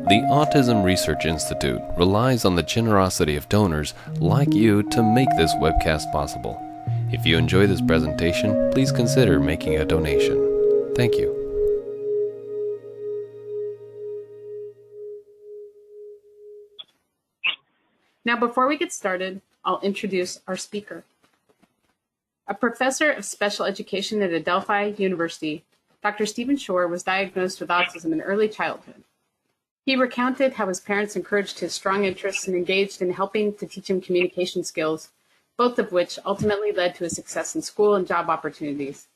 The Autism Research Institute relies on the generosity of donors like you to make this webcast possible. If you enjoy this presentation, please consider making a donation. Thank you. Now, before we get started, I'll introduce our speaker. A professor of special education at Adelphi University, Dr. Stephen Shore was diagnosed with autism in early childhood. He recounted how his parents encouraged his strong interests and engaged in helping to teach him communication skills, both of which ultimately led to his success in school and job opportunities.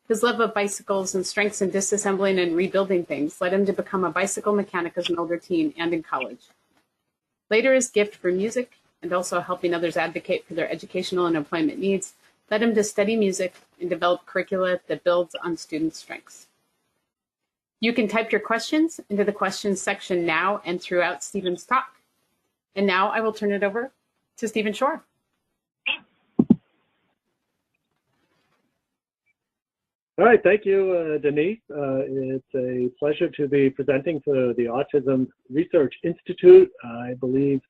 His love of bicycles and strengths in disassembling and rebuilding things led him to become a bicycle mechanic as an older teen and in college. Later, his gift for music and also helping others advocate for their educational and employment needs led him to study music and develop curricula that builds on students' strengths. You can type your questions into the questions section now and throughout Stephen's talk. And now I will turn it over to Stephen Shore. All right, thank you, Denise. It's a pleasure to be presenting for the Autism Research Institute. I believe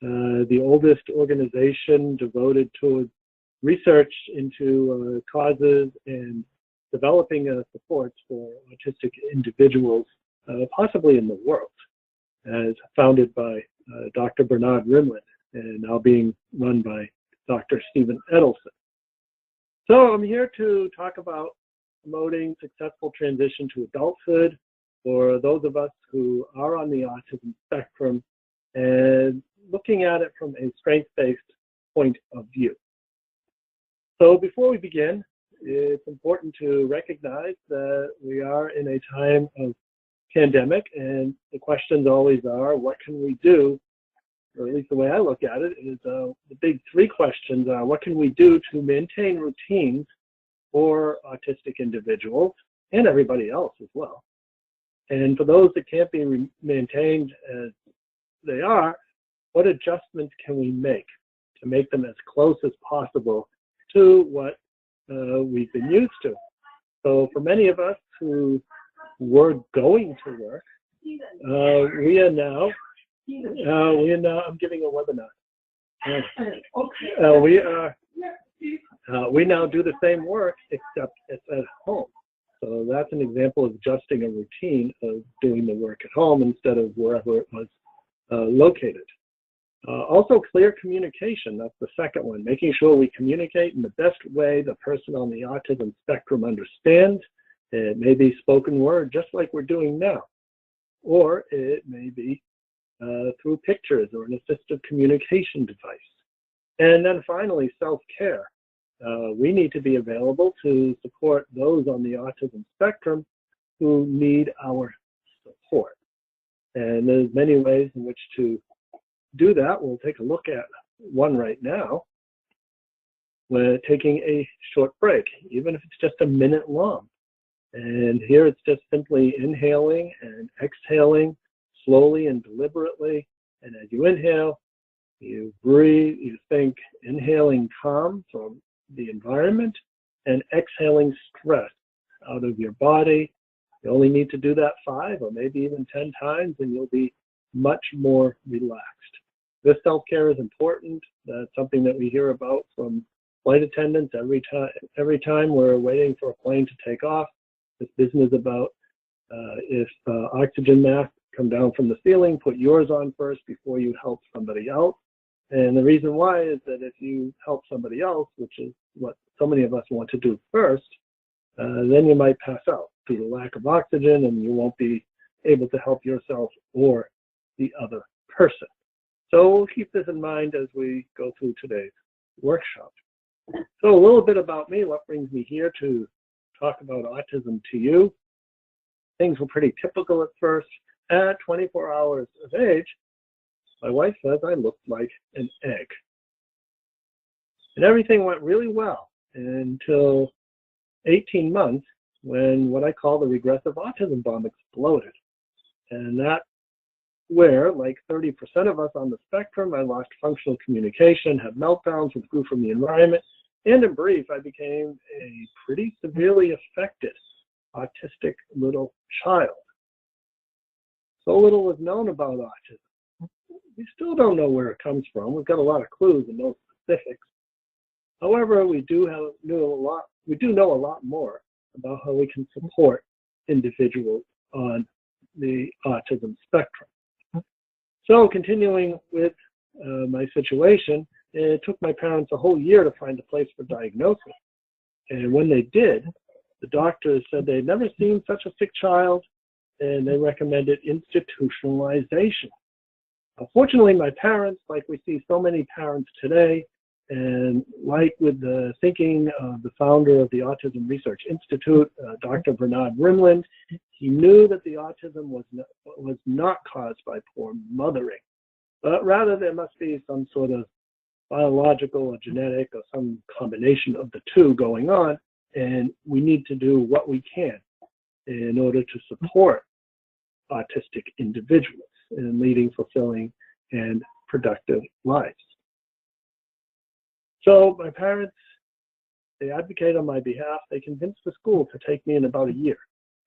the oldest organization devoted towards research into causes and developing supports for autistic individuals, possibly in the world, as founded by Dr. Bernard Rimland and now being run by Dr. Stephen Edelson. So I'm here to talk about promoting successful transition to adulthood for those of us who are on the autism spectrum and looking at it from a strengths-based point of view. So before we begin, it's important to recognize that we are in a time of pandemic, and the questions always are, what can we do? Or at least the way I look at it is the big three questions are, what can we do to maintain routines for autistic individuals and everybody else as well? And for those that can't be maintained as they are, what adjustments can we make to make them as close as possible to what we've been used to? So for many of us who were going to work, we are now, I'm giving a webinar. We now do the same work, except it's at home. So that's an example of adjusting a routine of doing the work at home instead of wherever it was located. Also, clear communication, that's the second one, making sure we communicate in the best way the person on the autism spectrum understands. It may be spoken word, just like we're doing now, or it may be through pictures or an assistive communication device. And then finally, self-care. We need to be available to support those on the autism spectrum who need our support. And there's many ways in which to do that. We'll take a look at one right now. We're taking a short break, even if it's just a minute long. And here it's just simply inhaling and exhaling slowly and deliberately. And as you inhale, you breathe, you think inhaling calm from the environment and exhaling stress out of your body. You only need to do that 5 or maybe even 10 times and you'll be much more relaxed. This self-care is important. That's something that we hear about from flight attendants every time we're waiting for a plane to take off. This business about if oxygen masks come down from the ceiling, put yours on first before you help somebody else. And the reason why is that if you help somebody else, which is what so many of us want to do first, then you might pass out due to lack of oxygen and you won't be able to help yourself or the other person. So we'll keep this in mind as we go through today's workshop. So a little bit about me, what brings me here to talk about autism to you. Things were pretty typical at first. At 24 hours of age, my wife says I looked like an egg. And everything went really well until 18 months when what I call the regressive autism bomb exploded. And that's where, like 30% of us on the spectrum, I lost functional communication, had meltdowns, withdrew from the environment, and in brief, I became a pretty severely affected autistic little child. So little was known about autism. We still don't know where it comes from. We've got a lot of clues and no specifics. However, we do know a lot more about how we can support individuals on the autism spectrum. So continuing with my situation, it took my parents a whole year to find a place for diagnosis. And when they did, the doctors said they'd never seen such a sick child, and they recommended institutionalization. Fortunately, my parents, like we see so many parents today, and like with the thinking of the founder of the Autism Research Institute, Dr. Bernard Rimland, he knew that the autism was not caused by poor mothering, but rather there must be some sort of biological or genetic or some combination of the two going on, and we need to do what we can in order to support autistic individuals in leading fulfilling and productive lives. So my parents, they advocated on my behalf. They convinced the school to take me in about a year.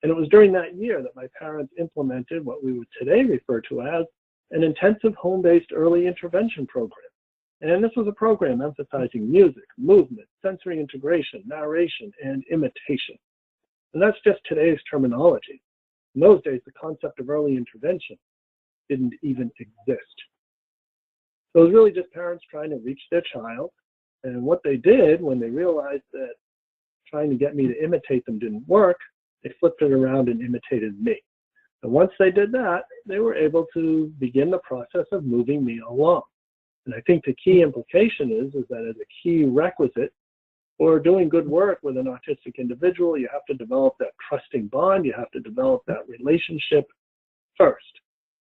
And it was during that year that my parents implemented what we would today refer to as an intensive home-based early intervention program. And this was a program emphasizing music, movement, sensory integration, narration, and imitation. And that's just today's terminology. In those days, the concept of early intervention didn't even exist. So it was really just parents trying to reach their child. And what they did when they realized that trying to get me to imitate them didn't work, they flipped it around and imitated me. And once they did that, they were able to begin the process of moving me along. And I think the key implication is that as a key requisite for doing good work with an autistic individual, you have to develop that trusting bond, you have to develop that relationship first.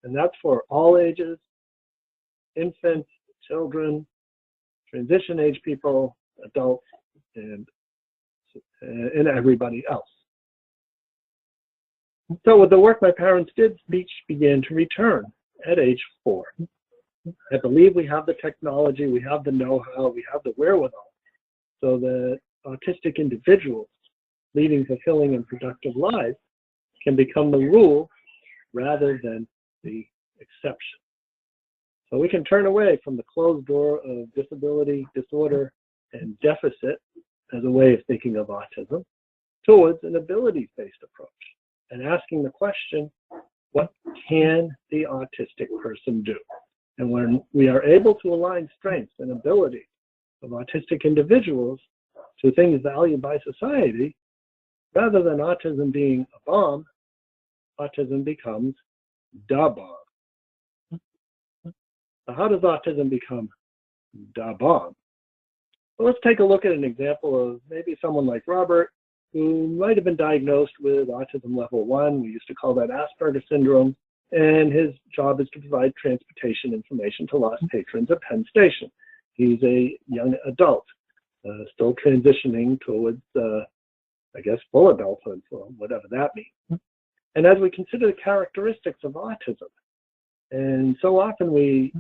And that's for all ages, infants, children, transition age people, adults, and everybody else. So with the work my parents did, speech began to return at age 4. I believe we have the technology, we have the know-how, we have the wherewithal, so that autistic individuals leading fulfilling and productive lives can become the rule rather than the exception. So we can turn away from the closed door of disability, disorder, and deficit as a way of thinking of autism towards an abilities-based approach and asking the question, what can the autistic person do? And when we are able to align strengths and abilities of autistic individuals to things valued by society, rather than autism being a bomb, autism becomes da bomb. So how does autism become da bomb? Well, let's take a look at an example of maybe someone like Robert, who might have been diagnosed with autism level 1. We used to call that Asperger's syndrome. And his job is to provide transportation information to lost patrons at Penn Station. He's a young adult, still transitioning towards, I guess, full adulthood, or whatever that means. And as we consider the characteristics of autism, and so often we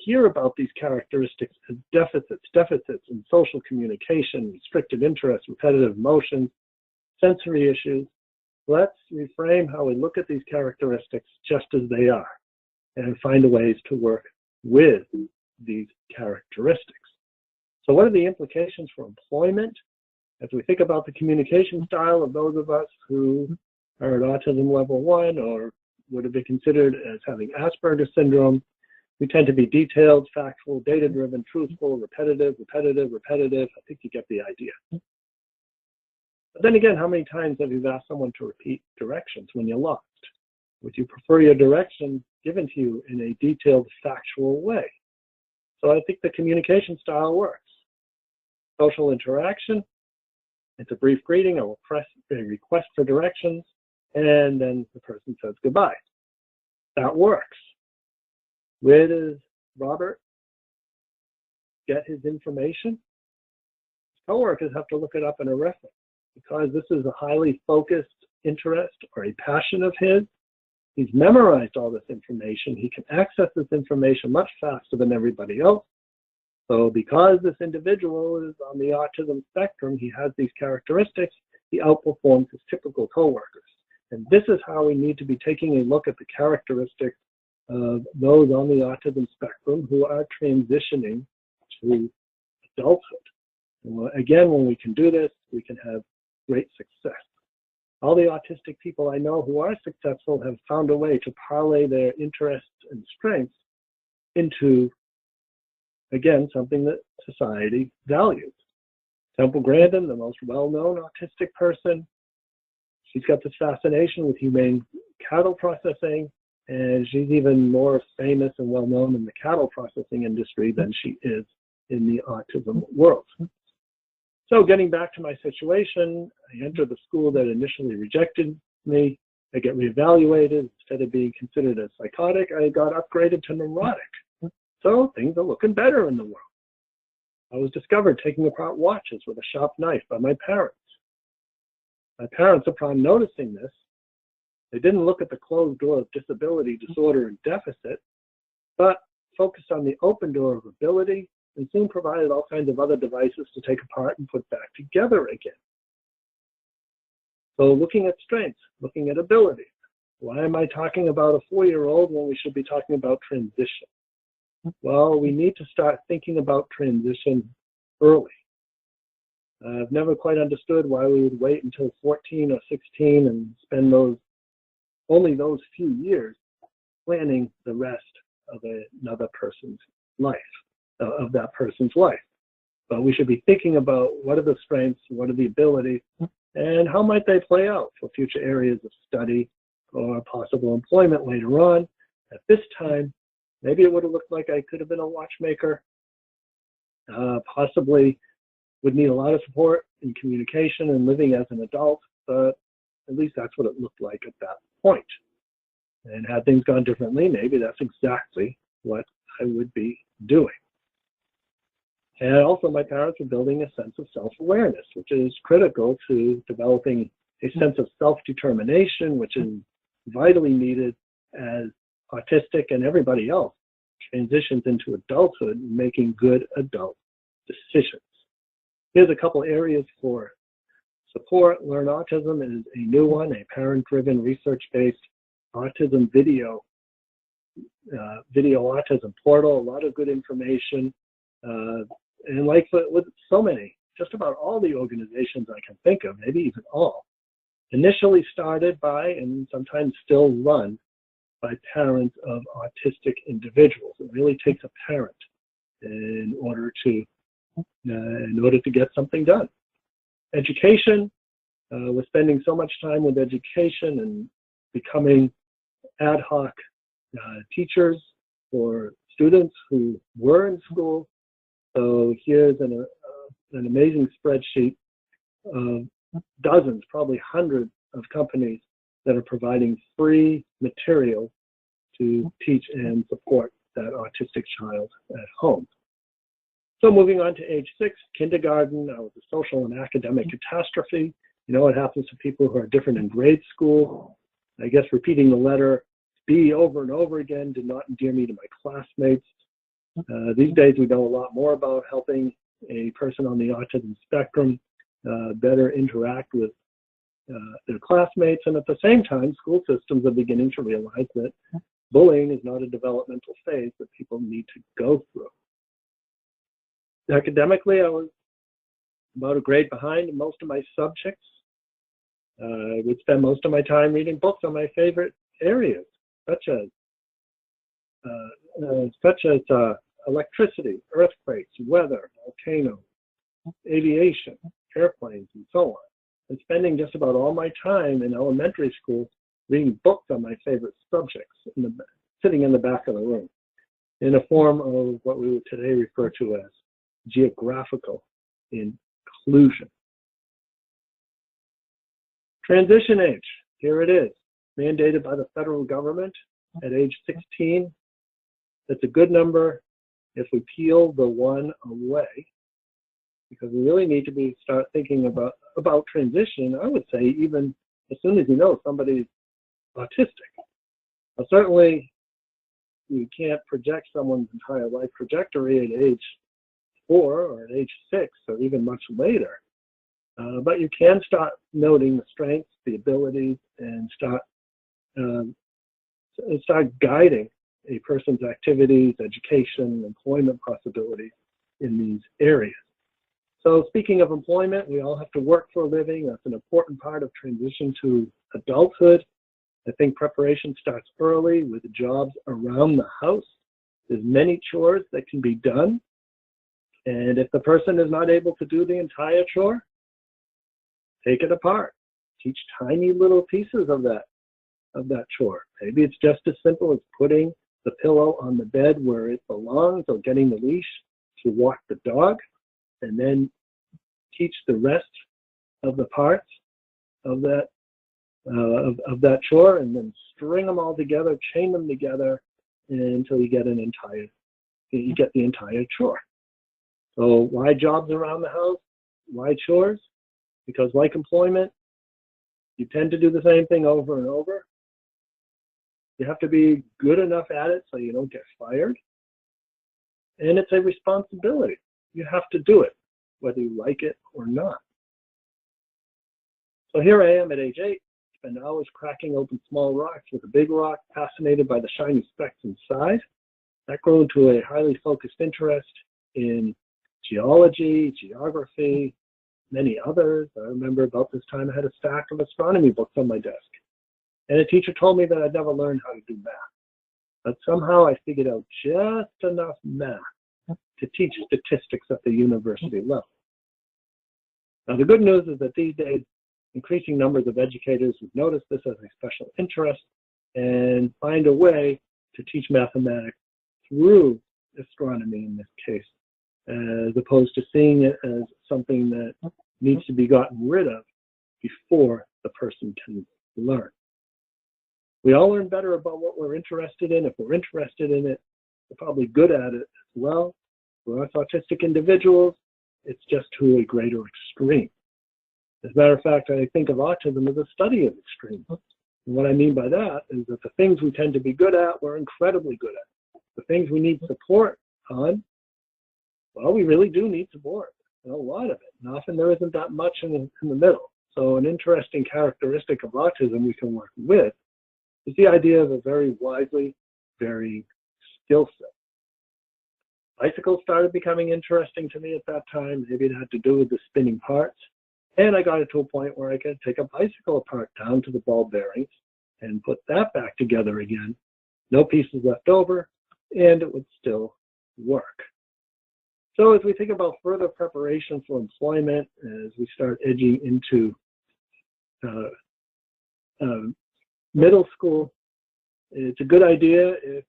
hear about these characteristics as deficits in social communication, restricted interest, repetitive emotions, sensory issues. Let's reframe how we look at these characteristics just as they are and find ways to work with these characteristics. So what are the implications for employment? As we think about the communication style of those of us who are at autism level 1 or would have been considered as having Asperger's syndrome, we tend to be detailed, factual, data-driven, truthful, repetitive. I think you get the idea. But then again, how many times have you asked someone to repeat directions when you're lost? Would you prefer your directions given to you in a detailed, factual way? So I think the communication style works. Social interaction, it's a brief greeting, a request for directions, and then the person says goodbye. That works. Where does Robert get his information? His coworkers have to look it up in a reference. Because this is a highly focused interest or a passion of his, he's memorized all this information. He can access this information much faster than everybody else. So because this individual is on the autism spectrum, he has these characteristics, he outperforms his typical coworkers. And this is how we need to be taking a look at the characteristics of those on the autism spectrum who are transitioning to adulthood. And again, when we can do this, we can have great success. All the autistic people I know who are successful have found a way to parlay their interests and strengths into, again, something that society values. Temple Grandin, the most well-known autistic person, she's got this fascination with humane cattle processing, and she's even more famous and well-known in the cattle processing industry than she is in the autism world. So getting back to my situation, I entered the school that initially rejected me. I get reevaluated. Instead of being considered as psychotic, I got upgraded to neurotic. So things are looking better in the world. I was discovered taking apart watches with a sharp knife by my parents. My parents, upon noticing this, they didn't look at the closed door of disability, disorder, and deficit, but focused on the open door of ability, and soon provided all kinds of other devices to take apart and put back together again. So looking at strengths, looking at ability. Why am I talking about a 4-year-old when we should be talking about transition? Well, we need to start thinking about transition early. I've never quite understood why we would wait until 14 or 16 and spend only those few years planning the rest of another person's life. Of that person's life. But we should be thinking about what are the strengths, what are the abilities, and how might they play out for future areas of study or possible employment later on. At this time, maybe it would have looked like I could have been a watchmaker, possibly would need a lot of support in communication and living as an adult, but at least that's what it looked like at that point. And had things gone differently, maybe that's exactly what I would be doing. And also my parents were building a sense of self-awareness, which is critical to developing a sense of self-determination, which is vitally needed as autistic and everybody else transitions into adulthood, making good adult decisions. Here's a couple areas for support. Learn Autism is a new one, a parent-driven, research-based autism video autism portal, a lot of good information. And like with so many, just about all the organizations I can think of, maybe even all, initially started by and sometimes still run by parents of autistic individuals. It really takes a parent in order to get something done. Education, we're spending so much time with education and becoming ad hoc teachers for students who were in school. So here's an amazing spreadsheet of dozens, probably hundreds of companies that are providing free material to teach and support that autistic child at home. So moving on to age 6, kindergarten, was a social and academic catastrophe. You know what happens to people who are different in grade school. I guess repeating the letter B over and over again did not endear me to my classmates. These days we know a lot more about helping a person on the autism spectrum better interact with their classmates, and at the same time school systems are beginning to realize that bullying is not a developmental phase that people need to go through. Academically, I was about a grade behind in most of my subjects. I would spend most of my time reading books on my favorite areas, such as electricity, earthquakes, weather, volcanoes, aviation, airplanes, and so on. And spending just about all my time in elementary school reading books on my favorite subjects, sitting in the back of the room, in a form of what we would today refer to as geographical inclusion. Transition age, here it is, mandated by the federal government at age 16. That's a good number if we peel the 1 away, because we really need to start thinking about transition, I would say, even as soon as you know somebody's autistic. Now, certainly, you can't project someone's entire life trajectory at age 4 or at age 6 or even much later. But you can start noting the strengths, the abilities, and start guiding a person's activities, education, employment possibilities in these areas. So speaking of employment, we all have to work for a living. That's an important part of transition to adulthood. I think preparation starts early with jobs around the house. There's many chores that can be done. And if the person is not able to do the entire chore, take it apart. Teach tiny little pieces of that chore. Maybe it's just as simple as putting the pillow on the bed where it belongs, or getting the leash to walk the dog, and then teach the rest of the parts of that chore, and then string them all together, chain them together until you get the entire chore. So why jobs around the house? Why chores? Because like employment, you tend to do the same thing over and over. You have to be good enough at it so you don't get fired. And it's a responsibility. You have to do it, whether you like it or not. So here I am at age 8, spend hours cracking open small rocks with a big rock, fascinated by the shiny specks inside. That grew into a highly focused interest in geology, geography, many others. I remember about this time I had a stack of astronomy books on my desk. And a teacher told me that I'd never learn how to do math. But somehow I figured out just enough math to teach statistics at the university level. Now the good news is that these days, increasing numbers of educators would notice this as a special interest and find a way to teach mathematics through astronomy in this case, as opposed to seeing it as something that needs to be gotten rid of before the person can learn. We all learn better about what we're interested in. If we're interested in it, we're probably good at it as well. For us autistic individuals, it's just to a greater extreme. As a matter of fact, I think of autism as a study of extremes. And what I mean by that is that the things we tend to be good at, we're incredibly good at. The things we need support on, well, we really do need support, and a lot of it. And often there isn't that much in the middle. So an interesting characteristic of autism we can work with is the idea of a very wisely varying skill set. Bicycles started becoming interesting to me at that time. Maybe it had to do with the spinning parts. And I got it to a point where I could take a bicycle apart down to the ball bearings and put that back together again. No pieces left over, and it would still work. So as we think about further preparation for employment, as we start edging into middle school, it's a good idea if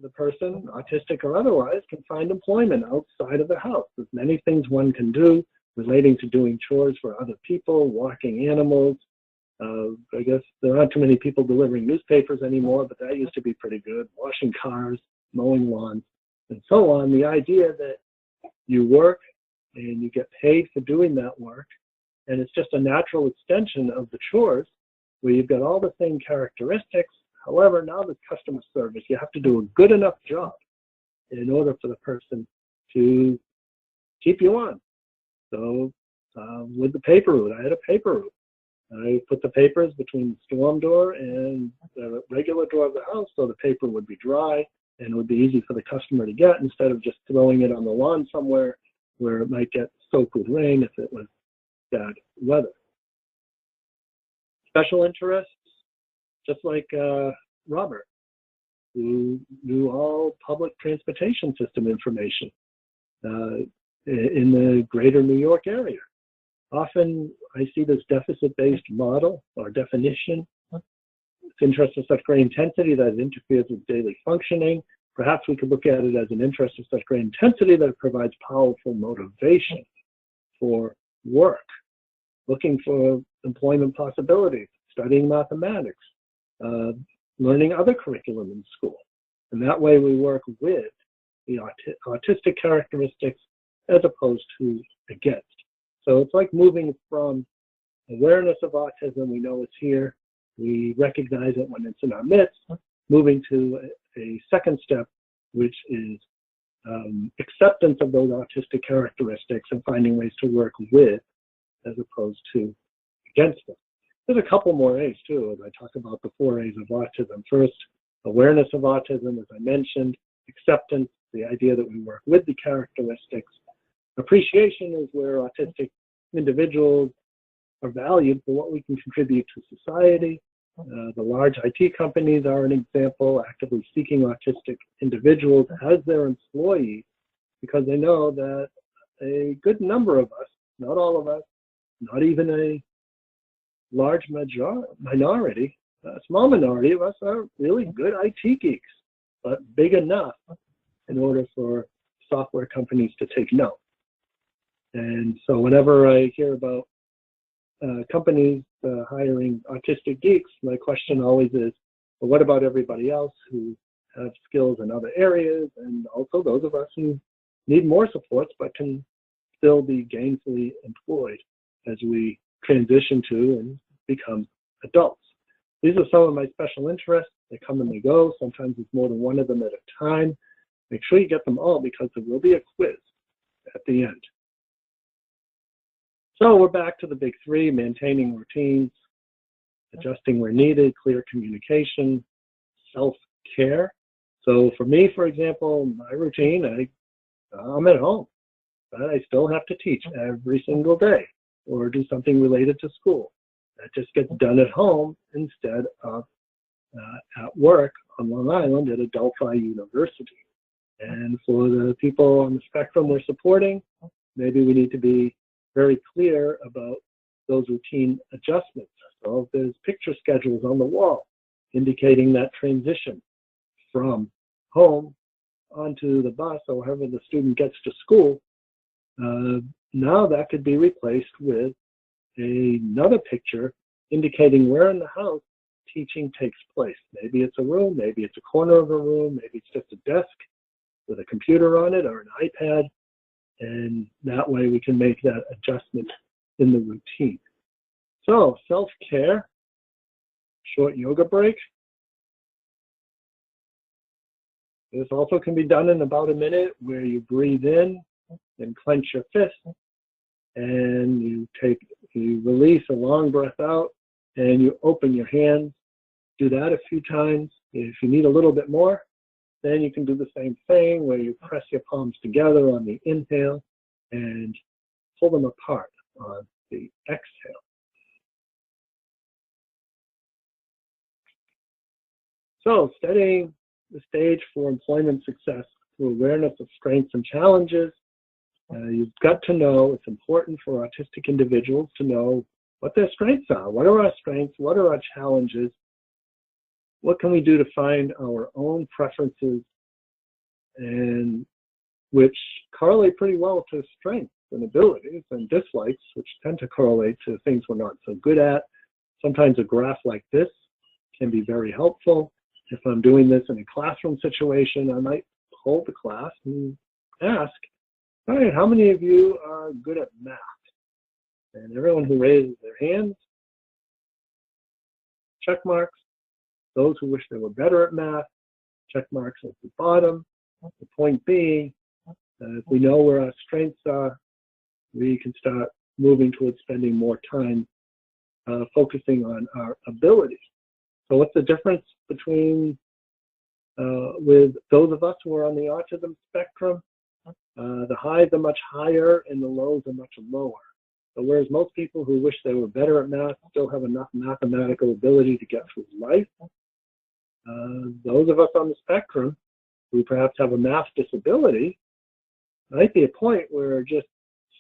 the person, autistic or otherwise, can find employment outside of the house. There's many things one can do relating to doing chores for other people, walking animals. I guess there aren't too many people delivering newspapers anymore, but that used to be pretty good. Washing cars, mowing lawns, and so on. The idea that you work and you get paid for doing that work, and it's just a natural extension of the chores where you've got all the same characteristics. However, now there's customer service. You have to do a good enough job in order for the person to keep you on. So with the paper route, I had a paper route. I put the papers between the storm door and the regular door of the house so the paper would be dry and it would be easy for the customer to get, instead of just throwing it on the lawn somewhere where it might get soaked with rain if it was bad weather. Special interests, just like Robert, who knew all public transportation system information in the greater New York area. Often I see this deficit-based model or definition. It's interest of such great intensity that it interferes with daily functioning. Perhaps we could look at it as an interest of such great intensity that it provides powerful motivation for work, looking for employment possibilities, studying mathematics, learning other curriculum in school. And that way we work with the autistic characteristics as opposed to against. So it's like moving from awareness of autism, we know it's here, we recognize it when it's in our midst, moving to a second step, which is acceptance of those autistic characteristics and finding ways to work with as opposed to against them. There's a couple more A's too, as I talk about the 4 A's of autism. First, awareness of autism, as I mentioned, acceptance, the idea that we work with the characteristics. Appreciation is where autistic individuals are valued for what we can contribute to society. The large IT companies are an example, actively seeking autistic individuals as their employees because they know that a good number of us, not all of us, not even a large minority, a small minority of us are really good IT geeks, but big enough in order for software companies to take note. And so whenever I hear about companies hiring autistic geeks, my question always is, well, what about everybody else who have skills in other areas, and also those of us who need more supports but can still be gainfully employed as we transition to and become adults? These are some of my special interests. They come and they go. Sometimes it's more than one of them at a time. Make sure you get them all because there will be a quiz at the end. So we're back to the big 3: maintaining routines, adjusting where needed, clear communication, self-care. So for me, for example, my routine, I'm at home, but I still have to teach every single day or do something related to school. That just gets done at home instead of at work on Long Island at Adelphi University. And for the people on the spectrum we're supporting, maybe we need to be very clear about those routine adjustments. So if there's picture schedules on the wall indicating that transition from home onto the bus or however the student gets to school, now that could be replaced with another picture indicating where in the house teaching takes place. Maybe it's a room, maybe it's a corner of a room, maybe it's just a desk with a computer on it or an iPad, and that way we can make that adjustment in the routine. So self-care, short yoga break. This also can be done in about a minute, where you breathe in and clench your fist, and you release a long breath out, and you open your hands. Do that a few times. If you need a little bit more, then you can do the same thing where you press your palms together on the inhale and pull them apart on the exhale. So setting the stage for employment success through awareness of strengths and challenges. You've got to know, it's important for autistic individuals to know what their strengths are. What are our strengths? What are our challenges? What can we do to find our own preferences, and which correlate pretty well to strengths and abilities, and dislikes, which tend to correlate to things we're not so good at. Sometimes a graph like this can be very helpful. If I'm doing this in a classroom situation, I might hold the class and ask, all right, how many of you are good at math? And everyone who raises their hands, check marks. Those who wish they were better at math, check marks at the bottom. The point being, if we know where our strengths are, we can start moving towards spending more time focusing on our abilities. So what's the difference between with those of us who are on the autism spectrum? The highs are much higher and the lows are much lower. So whereas most people who wish they were better at math still have enough mathematical ability to get through life, those of us on the spectrum who perhaps have a math disability, might be a point where just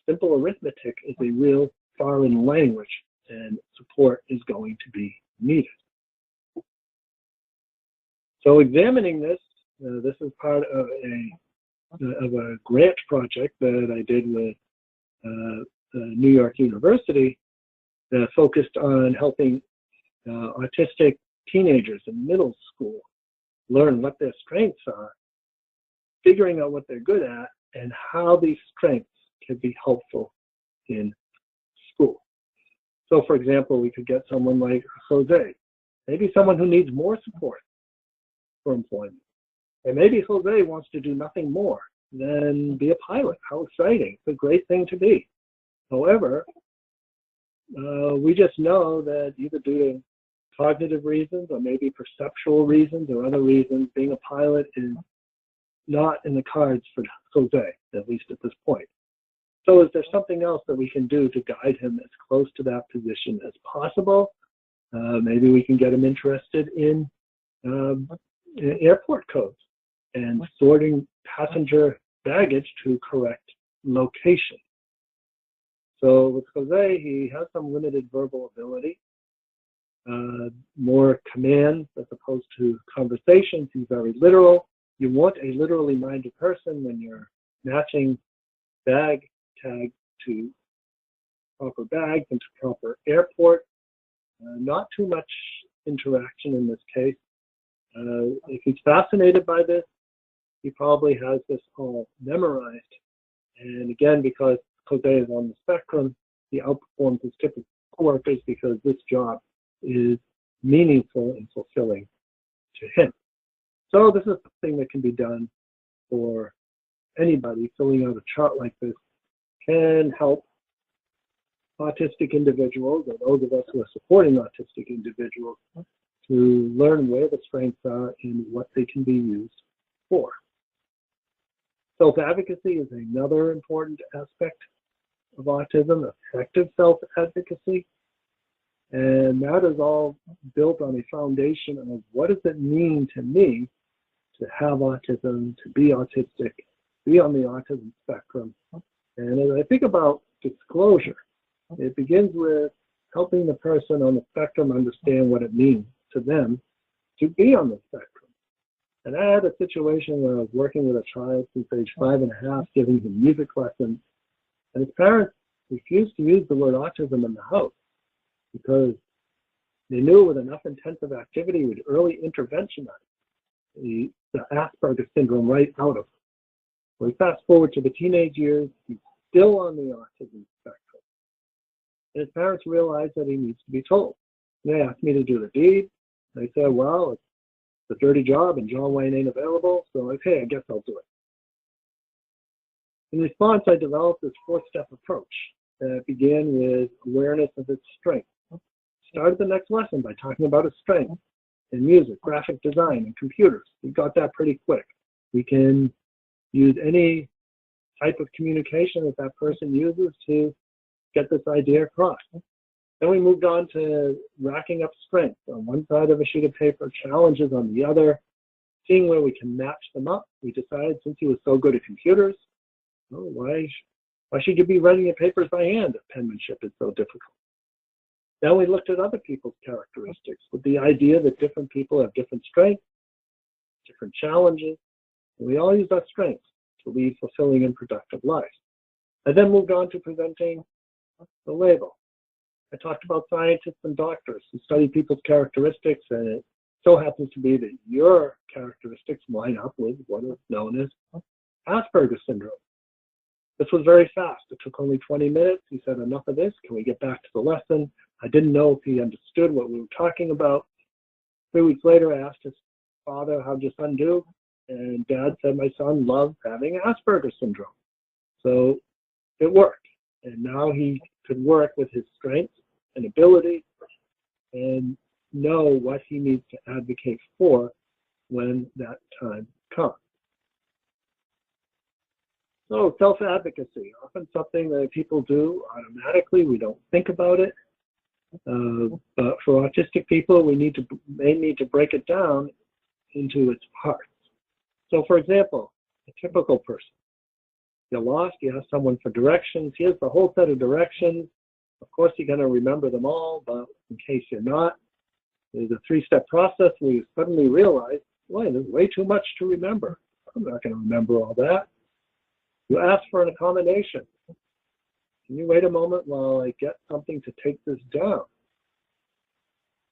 simple arithmetic is a real foreign language and support is going to be needed. So examining this, this is part of a grant project that I did with New York University that focused on helping autistic teenagers in middle school learn what their strengths are, figuring out what they're good at, and how these strengths can be helpful in school. So for example, we could get someone like Jose, maybe someone who needs more support for employment. And maybe Jose wants to do nothing more than be a pilot. How exciting. It's a great thing to be. However, we just know that either due to cognitive reasons or maybe perceptual reasons or other reasons, being a pilot is not in the cards for Jose, at least at this point. So is there something else that we can do to guide him as close to that position as possible? Maybe we can get him interested in airport codes and sorting passenger baggage to correct location. So with Jose, he has some limited verbal ability, more commands as opposed to conversations. He's very literal. You want a literally minded person when you're matching bag tags to proper bags and to proper airport. Not too much interaction in this case. If he's fascinated by this, he probably has this all memorized. And again, because Jose is on the spectrum, he outperforms his typical coworkers because this job is meaningful and fulfilling to him. So this is something that can be done for anybody. Filling out a chart like this can help autistic individuals, or those of us who are supporting autistic individuals, to learn where the strengths are and what they can be used for. Self-advocacy is another important aspect of autism, effective self-advocacy. And that is all built on a foundation of what does it mean to me to have autism, to be autistic, be on the autism spectrum. And as I think about disclosure, it begins with helping the person on the spectrum understand what it means to them to be on the spectrum. And I had a situation where I was working with a child since age 5.5, giving him music lessons, and his parents refused to use the word autism in the house because they knew with enough intensive activity with early intervention, the Asperger's syndrome right out of him. We fast forward to the teenage years, he's still on the autism spectrum. And his parents realized that he needs to be told. They asked me to do the deed. I said, well, it's a dirty job and John Wayne ain't available, so okay, I guess I'll do it. In response, I developed this 4-step approach that began with awareness of its strengths. Started the next lesson by talking about its strengths in music, graphic design, and computers. We got that pretty quick. We can use any type of communication that that person uses to get this idea across. Then we moved on to racking up strengths on one side of a sheet of paper, challenges on the other, seeing where we can match them up. We decided since he was so good at computers, oh, why should you be writing your papers by hand if penmanship is so difficult? Then we looked at other people's characteristics with the idea that different people have different strengths, different challenges, and we all use our strengths to lead fulfilling and productive lives. I then moved on to presenting the label. I talked about scientists and doctors who study people's characteristics, and it so happens to be that your characteristics line up with what is known as Asperger's syndrome. This was very fast. It took only 20 minutes. He said, enough of this. Can we get back to the lesson? I didn't know if he understood what we were talking about. 3 weeks later, I asked his father, how'd your son do? And Dad said, my son loves having Asperger's syndrome. So it worked. And now he could work with his strengths and ability and know what he needs to advocate for when that time comes. So self-advocacy, often something that people do automatically. We don't think about it. But for autistic people, may need to break it down into its parts. So for example, a typical person. You're lost, you ask someone for directions. Here's the whole set of directions. Of course, you're going to remember them all, but in case you're not, there's a 3-step process where you suddenly realize, boy, there's way too much to remember. I'm not going to remember all that. You ask for an accommodation. Can you wait a moment while I get something to take this down?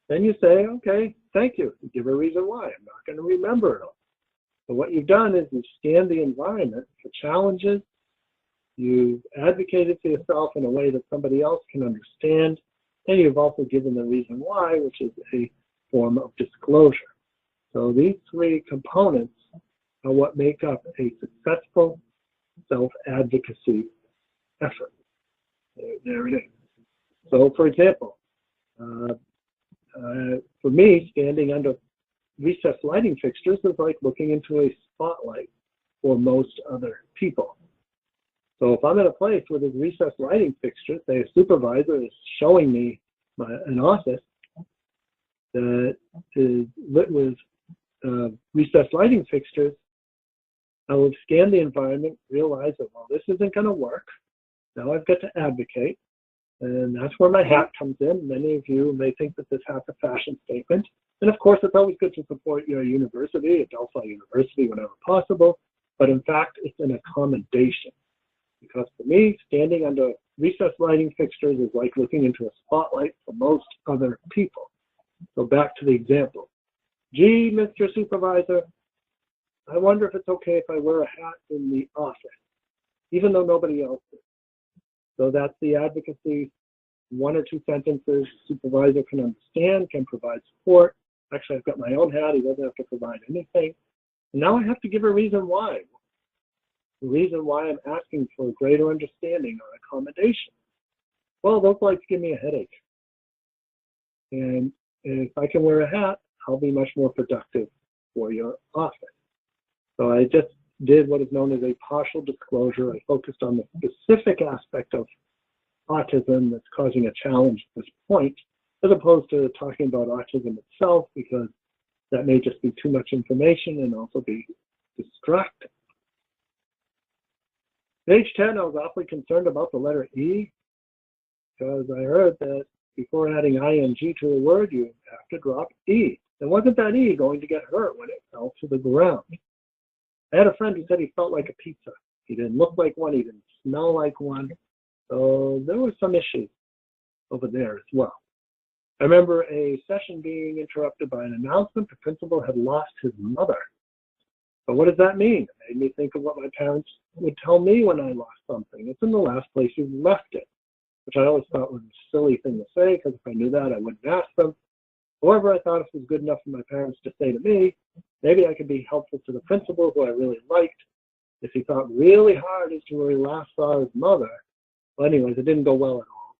Then you say, okay, thank you. You give a reason why. I'm not going to remember it all. So what you've done is you've scanned the environment for challenges. You've advocated for yourself in a way that somebody else can understand. And you've also given the reason why, which is a form of disclosure. So these 3 components are what make up a successful self-advocacy effort. There it is. So, for example, for me, standing under recessed lighting fixtures is like looking into a spotlight for most other people. So if I'm in a place where there's recessed lighting fixtures, say a supervisor is showing me an office that is lit with recessed lighting fixtures, I will scan the environment, realize that, well, this isn't going to work. Now I've got to advocate, and that's where my hat comes in. Many of you may think that this hat's a fashion statement. And of course, it's always good to support your university, Adelphi University, whenever possible. But in fact, it's an accommodation. Because for me, standing under recessed lighting fixtures is like looking into a spotlight for most other people. So back to the example. Gee, Mr. Supervisor, I wonder if it's okay if I wear a hat in the office, even though nobody else is. So that's the advocacy. 1 or 2 sentences, supervisor can understand, can provide support. Actually, I've got my own hat. He doesn't have to provide anything. And now I have to give a reason why. The reason why I'm asking for greater understanding or accommodation. Well, those lights give me a headache. And if I can wear a hat, I'll be much more productive for your office. So I just did what is known as a partial disclosure. I focused on the specific aspect of autism that's causing a challenge at this point, as opposed to talking about autism itself, because that may just be too much information and also be distracting. Page 10, I was awfully concerned about the letter E, because I heard that before adding ing to a word, you have to drop E. And wasn't that E going to get hurt when it fell to the ground? I had a friend who said he felt like a pizza. He didn't look like one, he didn't smell like one. So there were some issues over there as well. I remember a session being interrupted by an announcement. The principal had lost his mother. But what does that mean? It made me think of what my parents would tell me when I lost something. It's in the last place you left it, which I always thought was a silly thing to say, because if I knew that, I wouldn't ask them. However, I thought if it was good enough for my parents to say to me, maybe I could be helpful to the principal, who I really liked, if he thought really hard as to where he last saw his mother. Well, anyways, it didn't go well at all.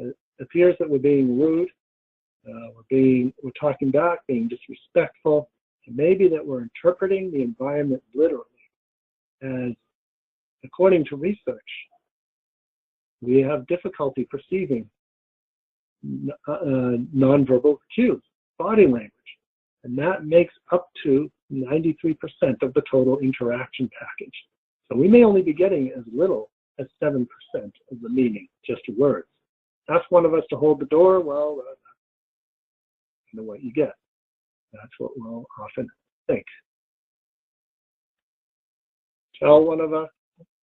It appears that we're being rude, we're talking back, being disrespectful, and maybe that we're interpreting the environment literally. As according to research, we have difficulty perceiving nonverbal cues, body language, and that makes up to 93% of the total interaction package. So we may only be getting as little as 7% of the meaning, just words. Ask one of us to hold the door, well, you know what you get. That's what we'll often think. Tell one of us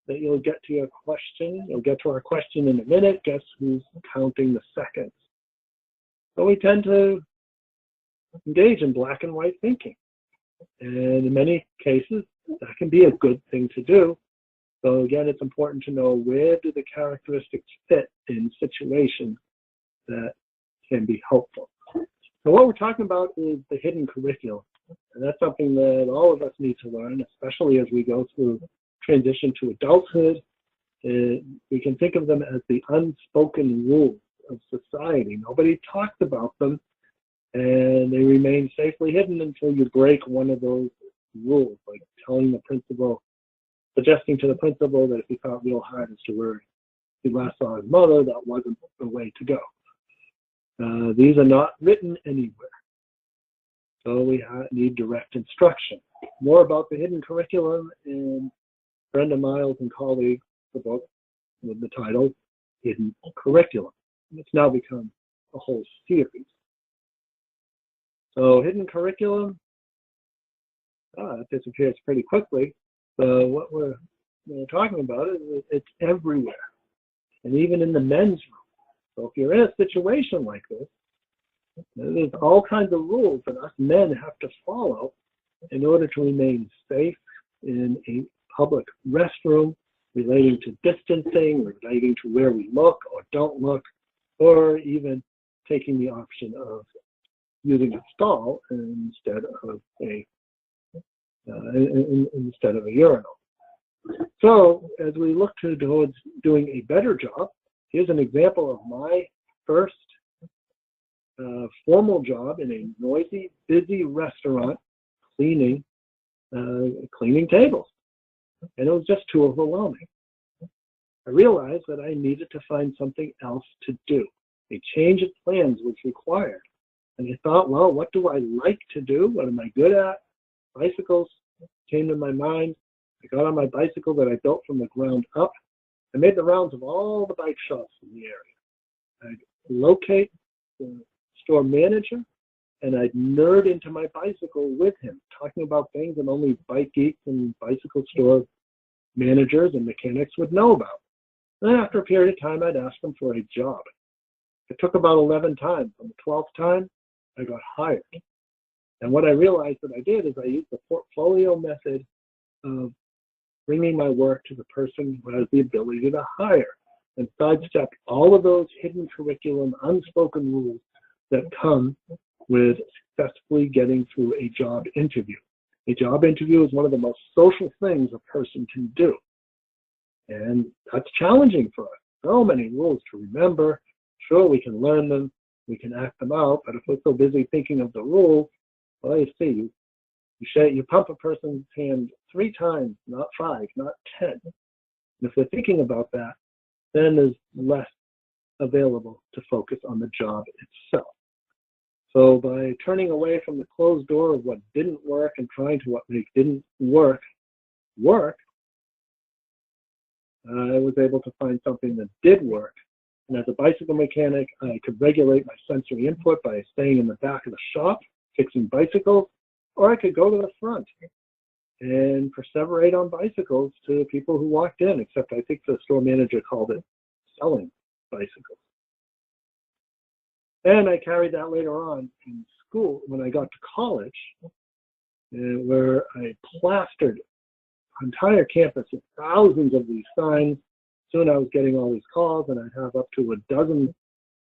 that you'll get to your question. You'll get to our question in a minute. Guess who's counting the seconds? So we tend to engage in black and white thinking. And in many cases, that can be a good thing to do. So again, it's important to know where do the characteristics fit in situations that can be helpful. So what we're talking about is the hidden curriculum. And that's something that all of us need to learn, especially as we go through transition to adulthood. We can think of them as the unspoken rules of society. Nobody talks about them, and they remain safely hidden until you break one of those rules, like telling the principal, suggesting to the principal that if he thought real hard as to where he last saw his mother, that wasn't the way to go. These are not written anywhere. So we need direct instruction. More about the hidden curriculum in Brenda Miles and colleagues, the book with the title Hidden Curriculum. And it's now become a whole series. So hidden curriculum, it disappears pretty quickly. So what we're talking about is it's everywhere, and even in the men's room. So if you're in a situation like this, there's all kinds of rules that us men have to follow in order to remain safe in a public restroom, relating to distancing, relating to where we look or don't look, or even taking the option of using a stall instead of a urinal. So as we look towards doing a better job, here's an example of my first formal job in a noisy, busy restaurant cleaning tables. And it was just too overwhelming. I realized that I needed to find something else to do. A change of plans was required. And I thought, well, what do I like to do? What am I good at? Bicycles came to my mind. I got on my bicycle that I built from the ground up. I made the rounds of all the bike shops in the area. I'd locate the store manager, and I'd nerd into my bicycle with him, talking about things that only bike geeks and bicycle store managers and mechanics would know about. Then after a period of time, I'd ask him for a job. It took about 11 times. On the 12th time, I got hired. And what I realized that I did is I used the portfolio method of bringing my work to the person who has the ability to hire, and sidestepped all of those hidden curriculum, unspoken rules that come with successfully getting through a job interview. A job interview is one of the most social things a person can do. And that's challenging for us. So many rules to remember. Sure, we can learn them, we can act them out, but if we're so busy thinking of the rules, well, you see, you pump a person's hand 3 times, not 5, not 10. And if we're thinking about that, then there's less available to focus on the job itself. So by turning away from the closed door of what didn't work and trying to what didn't work, I was able to find something that did work. And as a bicycle mechanic, I could regulate my sensory input by staying in the back of the shop, fixing bicycles, or I could go to the front and perseverate on bicycles to people who walked in, except I think the store manager called it selling bicycles. And I carried that later on in school when I got to college, where I plastered the entire campus with thousands of these signs. Soon I was getting all these calls, and I'd have up to a dozen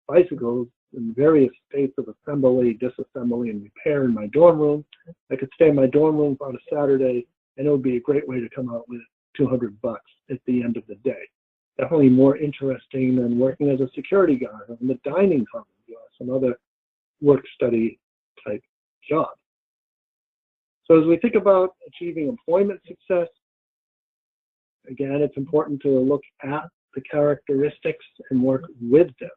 bicycles in various states of assembly, disassembly, and repair in my dorm room. I could stay in my dorm room on a Saturday, and it would be a great way to come out with $200 at the end of the day. Definitely more interesting than working as a security guard in the dining commons or some other work-study type job. So as we think about achieving employment success, again, it's important to look at the characteristics and work with them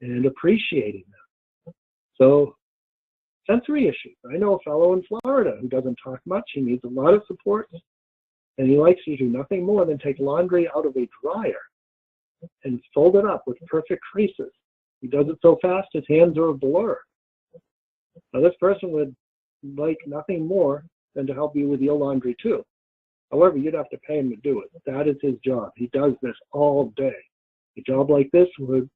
and appreciating them. So sensory issues. I know a fellow in Florida who doesn't talk much. He needs a lot of support, and he likes to do nothing more than take laundry out of a dryer and fold it up with perfect creases. He does it so fast his hands are a blur. Now this person would like nothing more than to help you with your laundry too. However, you'd have to pay him to do it. That is his job. He does this all day. A job like this would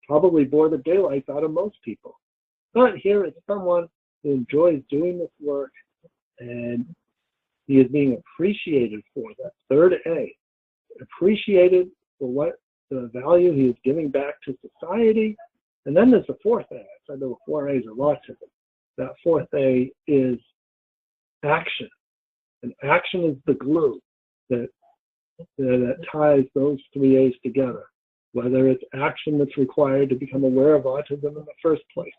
probably bore the daylights out of most people. But here is someone who enjoys doing this work, and he is being appreciated for that. Third A, appreciated for what the value he is giving back to society. And then there's the 4th A. I said there were 4 A's of autism. That 4th A is action. And action is the glue that ties those 3 A's together, whether it's action that's required to become aware of autism in the first place,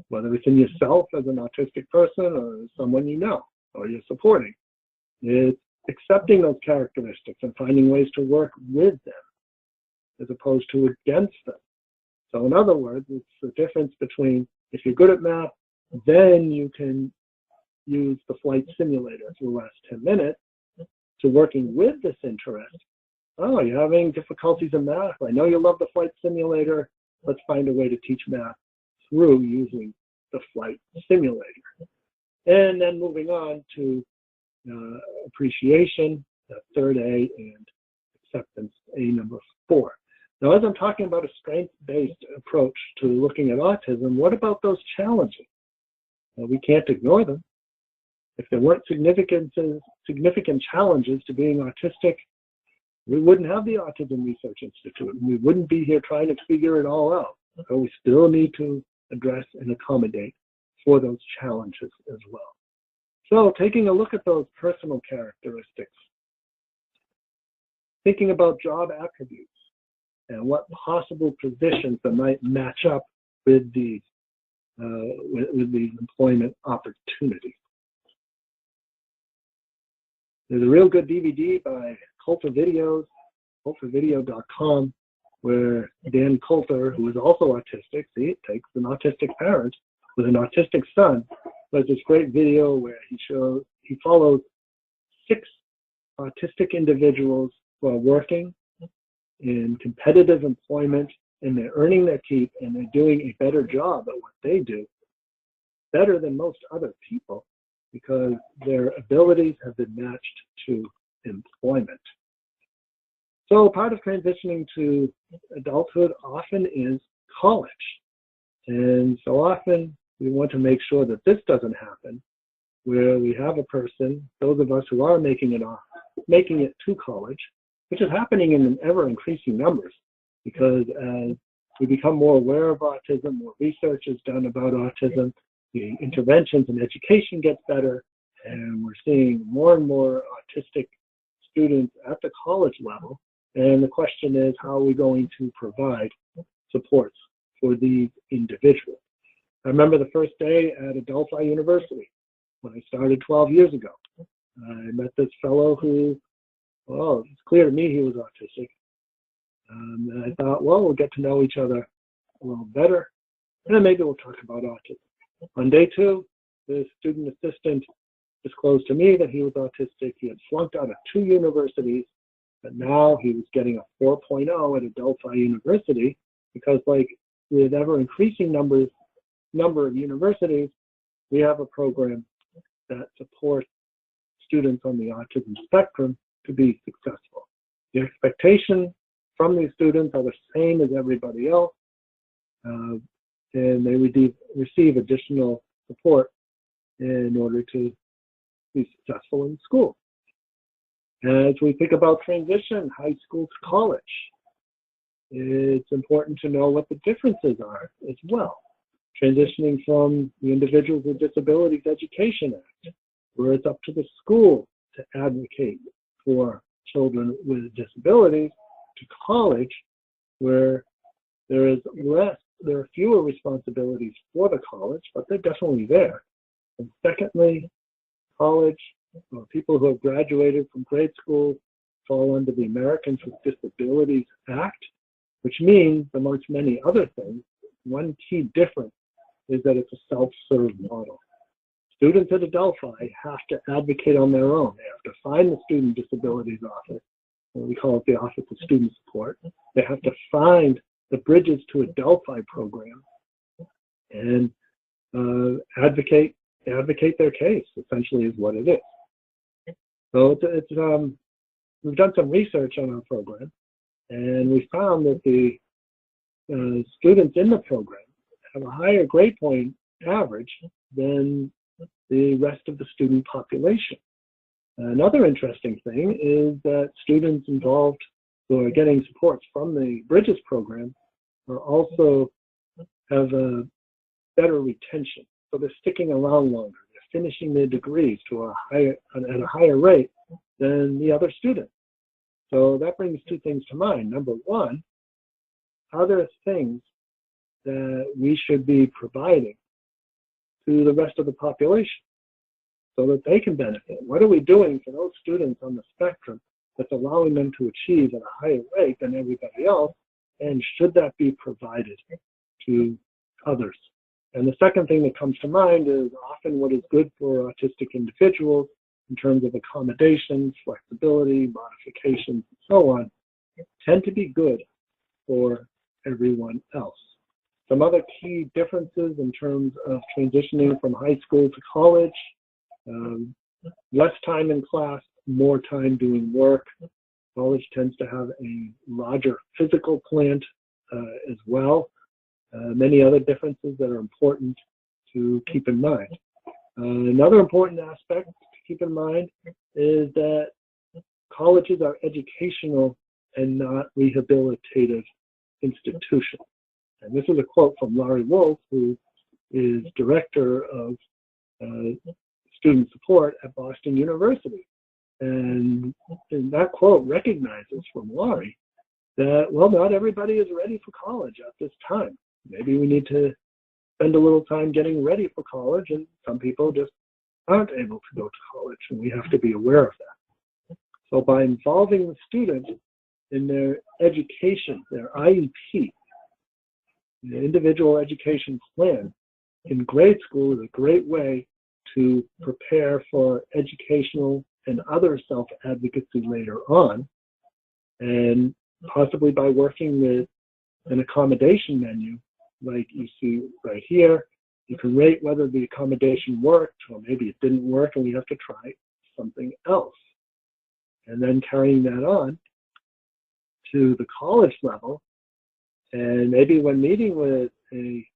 whether it's in yourself as an autistic person or someone you know or you're supporting. It's accepting those characteristics and finding ways to work with them as opposed to against them. So in other words, it's the difference between if you're good at math, then you can use the flight simulator for the last 10 minutes, to working with this interest. Oh, you're having difficulties in math. I know you love the flight simulator. Let's find a way to teach math through using the flight simulator. And then moving on to appreciation, that 3rd A, and acceptance, A number 4. Now, as I'm talking about a strengths-based approach to looking at autism, what about those challenges? Well, we can't ignore them. If there weren't significant challenges to being autistic, we wouldn't have the Autism Research Institute, and we wouldn't be here trying to figure it all out. So we still need to address and accommodate for those challenges as well. So taking a look at those personal characteristics, thinking about job attributes, and what possible positions that might match up with these employment opportunities. There's a real good DVD by Coulter Videos, coultervideo.com, where Dan Coulter, who is also autistic, see, it takes an autistic parent with an autistic son, does this great video where he follows 6 autistic individuals who are working in competitive employment, and they're earning their keep, and they're doing a better job at what they do, better than most other people, because their abilities have been matched to employment. So part of transitioning to adulthood often is college. And so often we want to make sure that this doesn't happen, where we have a person, those of us who are making it to college, which is happening in ever increasing numbers, because as we become more aware of autism, more research is done about autism, the interventions and education gets better, and we're seeing more and more autistic students at the college level. And the question is, how are we going to provide supports for these individuals? I remember the first day at Adelphi University when I started 12 years ago. I met this fellow who, well, it's clear to me he was autistic. And I thought, well, we'll get to know each other a little better, and then maybe we'll talk about autism. On day 2, the student assistant disclosed to me that he was autistic. He had flunked out of 2 universities, but now he was getting a 4.0 at Adelphi University, because like with ever increasing number of universities, we have a program that supports students on the autism spectrum to be successful. The expectation from these students are the same as everybody else, and they receive additional support in order to be successful in school. As we think about transition, high school to college, it's important to know what the differences are as well. Transitioning from the Individuals with Disabilities Education Act, where it's up to the school to advocate for children with disabilities, to college, where there are fewer responsibilities for the college, but they're definitely there. And secondly, college, people who have graduated from grade school fall under the Americans with Disabilities Act, which means, amongst many other things, one key difference is that it's a self-serve model. Students at Adelphi have to advocate on their own. They have to find the Student Disabilities Office, or we call it the Office of Student Support. They have to find the Bridges to Adelphi program and advocate their case, essentially is what it is. So we've done some research on our program, and we found that the students in the program have a higher grade point average than the rest of the student population. Another interesting thing is that students involved who are getting supports from the Bridges program are also have a better retention. So they're sticking around longer. They're finishing their degrees at a higher rate than the other students. So that brings 2 things to mind. Number one, are there things that we should be providing to the rest of the population so that they can benefit? What are we doing for those students on the spectrum that's allowing them to achieve at a higher rate than everybody else? And should that be provided to others? And the second thing that comes to mind is often what is good for autistic individuals in terms of accommodations, flexibility, modifications, and so on, tend to be good for everyone else. Some other key differences in terms of transitioning from high school to college: less time in class, more time doing work. College tends to have a larger physical plant as well. Many other differences that are important to keep in mind. Another important aspect to keep in mind is that colleges are educational and not rehabilitative institutions. And this is a quote from Laurie Wolf, who is director of student support at Boston University. And that quote recognizes from Laurie that, well, not everybody is ready for college at this time. Maybe we need to spend a little time getting ready for college, and some people just aren't able to go to college, and we have to be aware of that. So by involving the student in their education, their IEP, the individual education plan in grade school is a great way to prepare for educational and other self-advocacy later on, and possibly by working with an accommodation menu like you see right here. You can rate whether the accommodation worked, or maybe it didn't work and we have to try something else. And then carrying that on to the college level, and maybe when meeting with a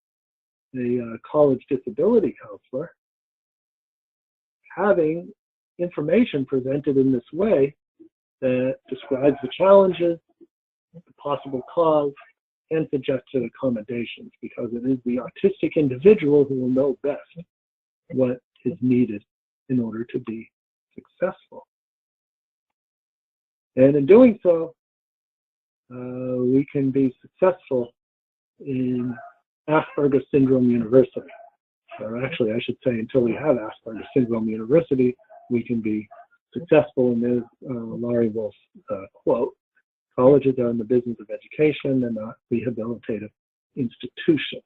college disability counselor, having information presented in this way that describes the challenges, the possible cause, and suggested accommodations, because it is the autistic individual who will know best what is needed in order to be successful. And in doing so, we can be successful in Asperger's Syndrome University. Or actually, I should say, until we have Asperger's Syndrome University, we can be successful. And there's Laurie Wolf's quote: "Colleges are in the business of education and not rehabilitative institutions."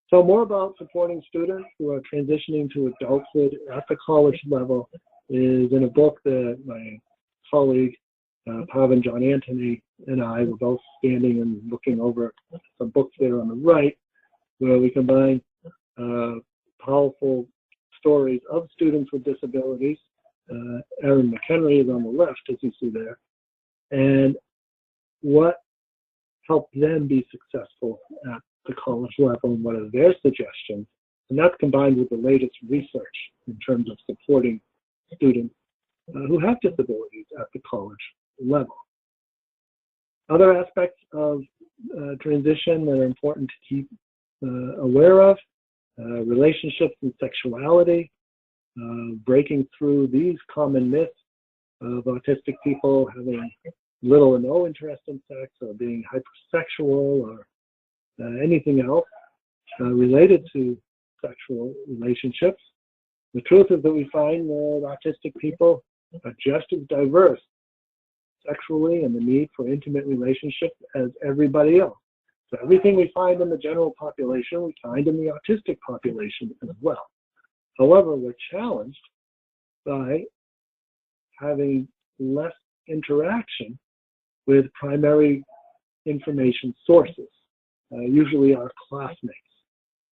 So more about supporting students who are transitioning to adulthood at the college level is in a book that my colleague Pavan John Anthony and I were both standing and looking over some books there on the right, where we combine powerful stories of students with disabilities. Erin McHenry is on the left, as you see there, and what helped them be successful at the college level and what are their suggestions. And that's combined with the latest research in terms of supporting students who have disabilities at the college level. Other aspects of transition that are important to keep aware of: relationships and sexuality, breaking through these common myths of autistic people having little or no interest in sex, or being hypersexual, or anything else related to sexual relationships. The truth is that we find that autistic people are just as diverse sexually and the need for intimate relationships as everybody else. So everything we find in the general population, we find in the autistic population as well. However, we're challenged by having less interaction with primary information sources, usually our classmates,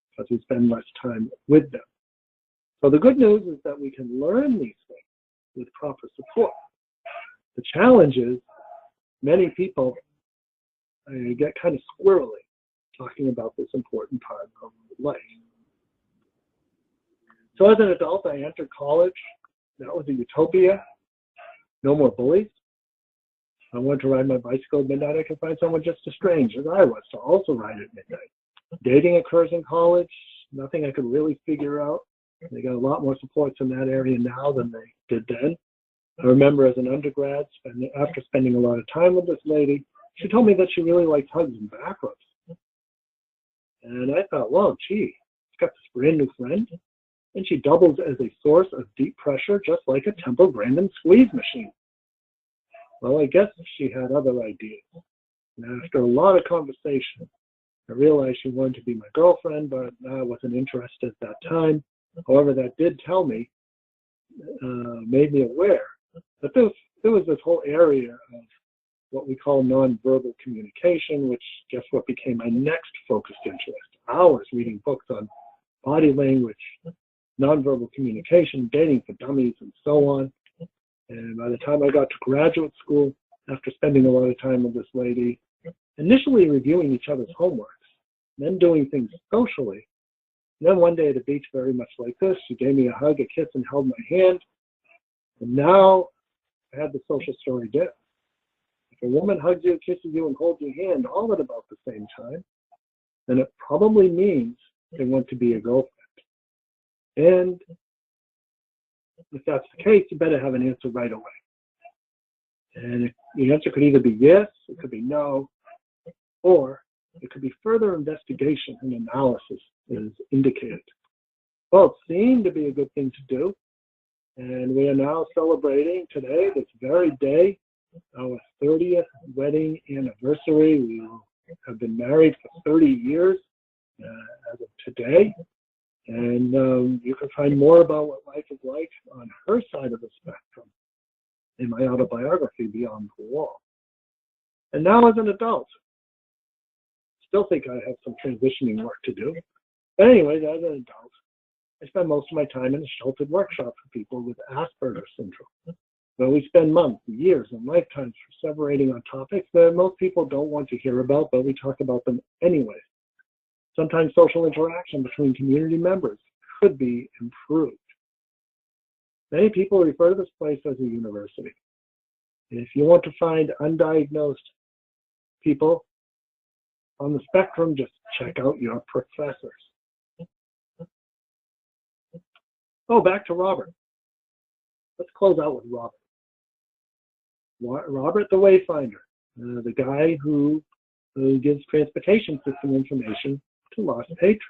because we spend less time with them. So the good news is that we can learn these things with proper support. The challenge is many people get kind of squirrely talking about this important part of life. So as an adult, I entered college. That was a utopia. No more bullies. I wanted to ride my bicycle at midnight. I could find someone just as strange as I was to also ride at midnight. Dating occurs in college. Nothing I could really figure out. They got a lot more supports in that area now than they did then. I remember as an undergrad, after spending a lot of time with this lady, she told me that she really liked hugs and back rubs. And I thought, well, gee, she's got this brand new friend, and she doubles as a source of deep pressure, just like a Temple Grandin squeeze machine. Well, I guess she had other ideas. And after a lot of conversation, I realized she wanted to be my girlfriend, but I wasn't interested at that time. However, that did tell me, made me aware that there was this whole area of what we call nonverbal communication, which guess what became my next focused interest. Hours reading books on body language, nonverbal communication, dating for dummies, and so on. And by the time I got to graduate school, after spending a lot of time with this lady, initially reviewing each other's homeworks, then doing things socially, and then one day at a beach very much like this, she gave me a hug, a kiss, and held my hand. And now I had the social story down. If a woman hugs you, kisses you, and holds your hand all at about the same time, then it probably means they want to be a girlfriend. And if that's the case, you better have an answer right away. And the answer could either be yes, it could be no, or it could be further investigation and analysis is indicated. Both seem to be a good thing to do, and we are now celebrating today, this very day, our 30th wedding anniversary. We have been married for 30 years as of today, and you can find more about what life is like on her side of the spectrum in my autobiography, Beyond the Wall. And now as an adult, still think I have some transitioning work to do. But anyways, as an adult, I spend most of my time in a sheltered workshop for people with Asperger's syndrome, where we spend months, years, and lifetimes perseverating on topics that most people don't want to hear about, but we talk about them anyway. Sometimes social interaction between community members could be improved. Many people refer to this place as a university. If you want to find undiagnosed people on the spectrum, just check out your professors. Oh, back to Robert. Let's close out with Robert. Robert the Wayfinder, the guy who gives transportation system information to lost patrons.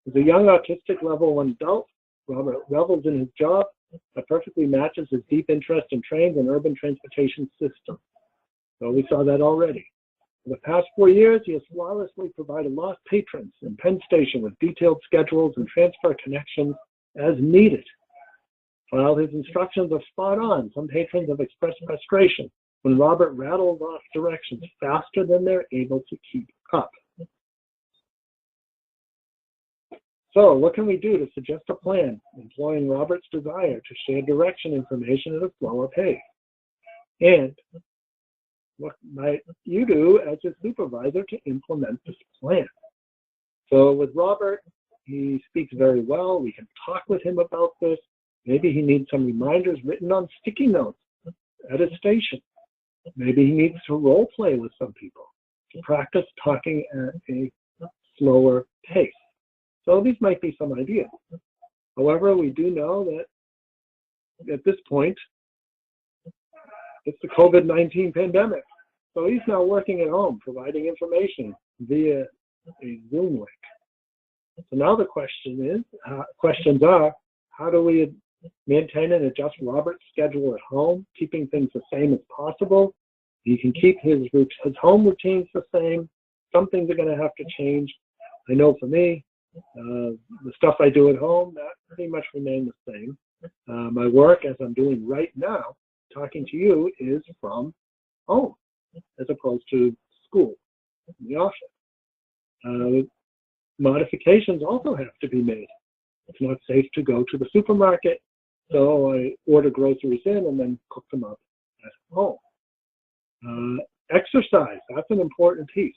As a young autistic level 1 adult, Robert revels in his job that perfectly matches his deep interest in trains and urban transportation systems. So we saw that already. For the past 4 years, he has flawlessly provided lost patrons in Penn Station with detailed schedules and transfer connections as needed. While his instructions are spot on, some patrons have expressed frustration when Robert rattles off directions faster than they're able to keep up. So what can we do to suggest a plan employing Robert's desire to share direction information at a slower pace? And what might you do as a supervisor to implement this plan? So with Robert, he speaks very well. We can talk with him about this. Maybe he needs some reminders written on sticky notes at his station. Maybe he needs to role play with some people to practice talking at a slower pace. So these might be some ideas. However, we do know that at this point, it's the COVID-19 pandemic. So he's now working at home, providing information via a Zoom link. So now the questions are, how do we maintain and adjust Robert's schedule at home, keeping things the same as possible? He can keep his home routines the same. Some things are going to have to change. I know for me, the stuff I do at home, that pretty much remains the same. My work, as I'm doing right now, talking to you, is from home, as opposed to school, in the office. Modifications also have to be made. It's not safe to go to the supermarket, so I order groceries in and then cook them up at home. Exercise, that's an important piece.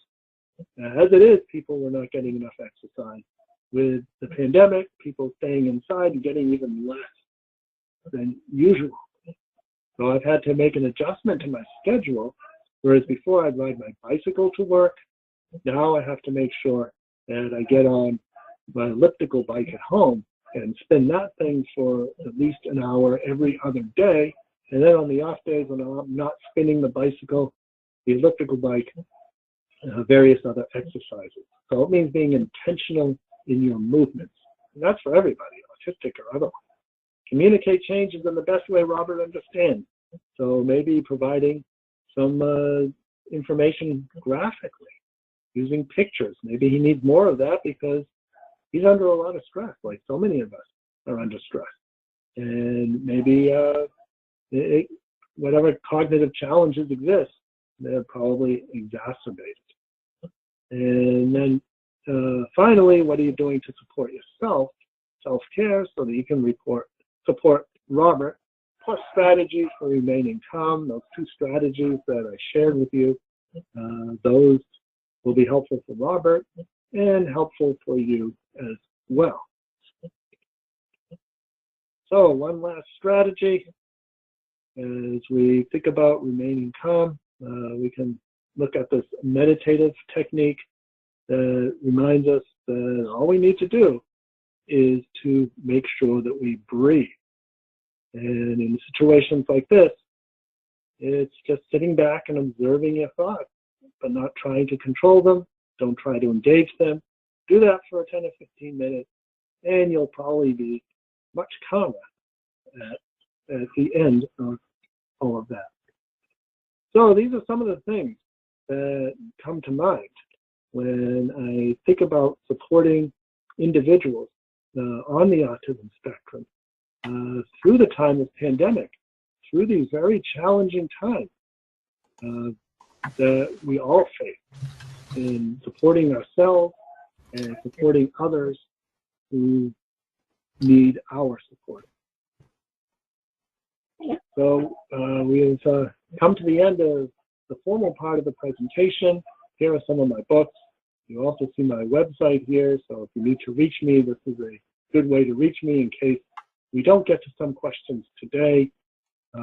As it is, people were not getting enough exercise. With the pandemic, people staying inside and getting even less than usual. So I've had to make an adjustment to my schedule, whereas before I'd ride my bicycle to work. Now I have to make sure that I get on my elliptical bike at home and spin that thing for at least an hour every other day. And then on the off days when I'm not spinning the bicycle, the elliptical bike, various other exercises. So it means being intentional in your movements. And that's for everybody, autistic or otherwise. Communicate changes in the best way Robert understands. So maybe providing some information graphically, using pictures. Maybe he needs more of that because he's under a lot of stress, like so many of us are under stress. And maybe whatever cognitive challenges exist, they're probably exacerbated. And then finally, what are you doing to support yourself, self-care, so that you can support Robert, plus strategies for remaining calm. Those 2 strategies that I shared with you, those will be helpful for Robert and helpful for you as well. So one last strategy, as we think about remaining calm, we can look at this meditative technique that reminds us that all we need to do is to make sure that we breathe. And in situations like this, It's just sitting back and observing your thoughts, but not trying to control them. Don't try to engage them. Do that for 10 or 15 minutes, and you'll probably be much calmer at the end of all of that. So these are some of the things that come to mind when I think about supporting individuals on the autism spectrum through the time of pandemic, through these very challenging times that we all face in supporting ourselves and supporting others who need our support. So we've come to the end of the formal part of the presentation. Here are some of my books. You also see my website here, so if you need to reach me, this is a good way to reach me in case we don't get to some questions today,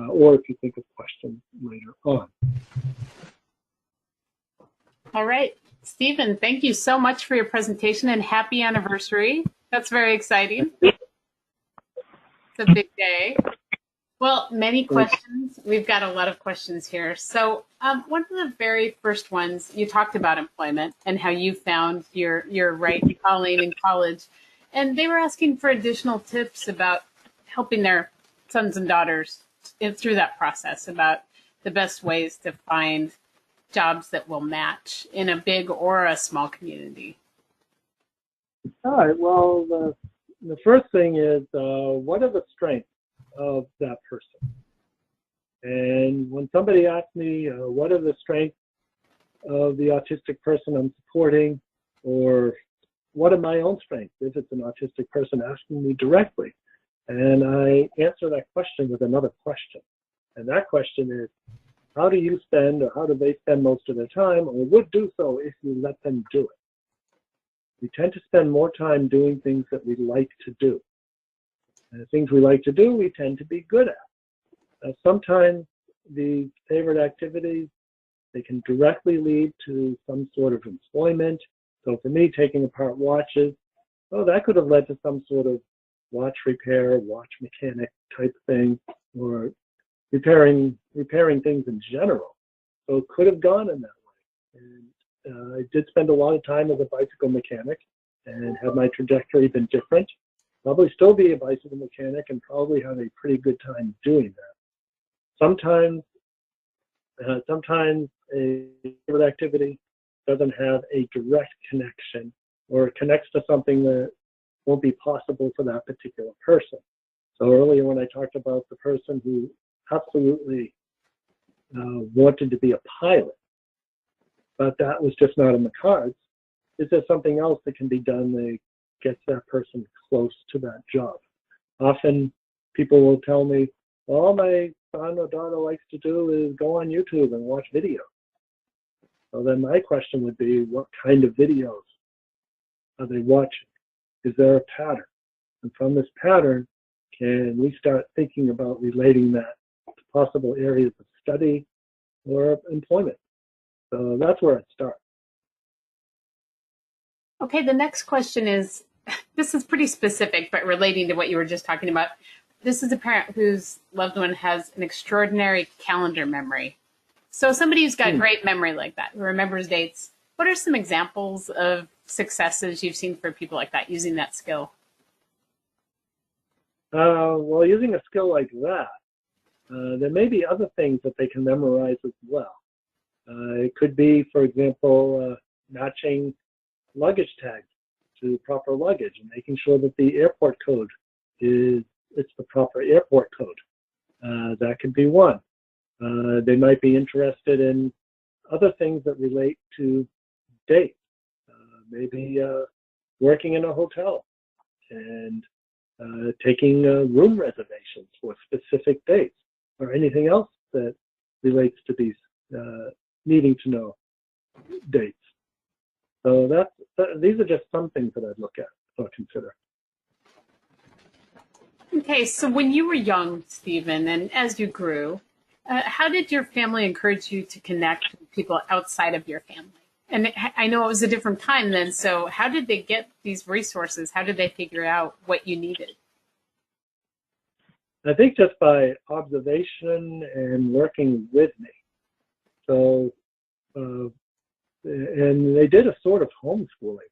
or if you think of questions later on. All right, Stephen, thank you so much for your presentation and happy anniversary. That's very exciting. It's a big day. Well, many questions. We've got a lot of questions here. So one of the very first ones, you talked about employment and how you found your right calling in college. And they were asking for additional tips about helping their sons and daughters through that process, about the best ways to find jobs that will match in a big or a small community. All right, well, the first thing is, what are the strengths of that person? And when somebody asks me, what are the strengths of the autistic person I'm supporting, or what are my own strengths, if it's an autistic person asking me directly, and I answer that question with another question. And that question is, how do you spend, or how do they spend most of their time, or would do so if you let them do it? We tend to spend more time doing things that we like to do. And the things we like to do, we tend to be good at. Sometimes the favorite activities, they can directly lead to some sort of employment. So for me, taking apart watches, well, that could have led to some sort of watch repair, watch mechanic type thing, or repairing things in general. So it could have gone in that way. And I did spend a lot of time as a bicycle mechanic, and had my trajectory been different, probably still be a bicycle mechanic and probably have a pretty good time doing that. Sometimes a favorite activity doesn't have a direct connection, or it connects to something that won't be possible for that particular person. So earlier when I talked about the person who absolutely wanted to be a pilot, but that was just not in the cards, is there something else that can be done that gets that person close to that job? Often people will tell me, well, all my son or daughter likes to do is go on YouTube and watch videos. So then my question would be, what kind of videos are they watching? Is there a pattern? And from this pattern, can we start thinking about relating that to possible areas of study or employment? So that's where I'd start. Okay, the next question is, this is pretty specific, but relating to what you were just talking about. This is a parent whose loved one has an extraordinary calendar memory. So somebody who's got great memory like that, who remembers dates, what are some examples of successes you've seen for people like that using that skill? Well, using a skill like that, there may be other things that they can memorize as well. It could be, for example, matching luggage tags to proper luggage and making sure that the airport code it's the proper airport code. That could be one. They might be interested in other things that relate to dates. Maybe working in a hotel and taking room reservations for specific dates, or anything else that relates to these needing to know dates. So these are just some things that I'd look at or consider. Okay, so when you were young, Stephen, and as you grew, how did your family encourage you to connect with people outside of your family? And I know it was a different time then, so how did they get these resources? How did they figure out what you needed? I think just by observation and working with me. So, and they did a sort of homeschooling,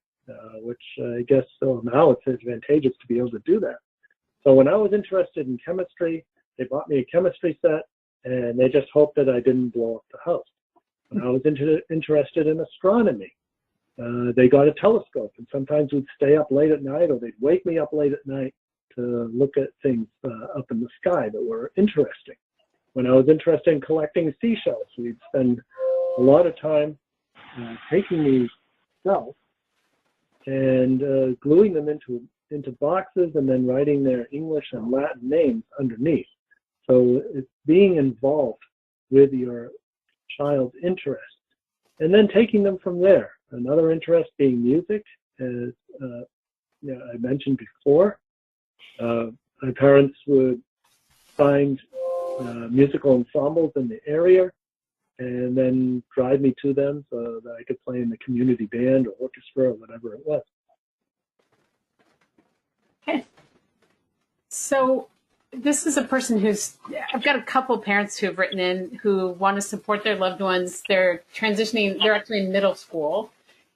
which I guess now it's advantageous to be able to do that. So when I was interested in chemistry, they bought me a chemistry set, and they just hoped that I didn't blow up the house. When I was interested in astronomy, they got a telescope, and sometimes we'd stay up late at night, or they'd wake me up late at night to look at things up in the sky that were interesting. When I was interested in collecting seashells, we'd spend a lot of time taking these shells and gluing them into boxes and then writing their English and Latin names underneath. So it's being involved with your child's interests and then taking them from there. Another interest being music, as I mentioned before. My parents would find musical ensembles in the area and then drive me to them so that I could play in the community band or orchestra or whatever it was. Okay. So this is a person I've got a couple parents who have written in who want to support their loved ones. They're transitioning, they're actually in middle school.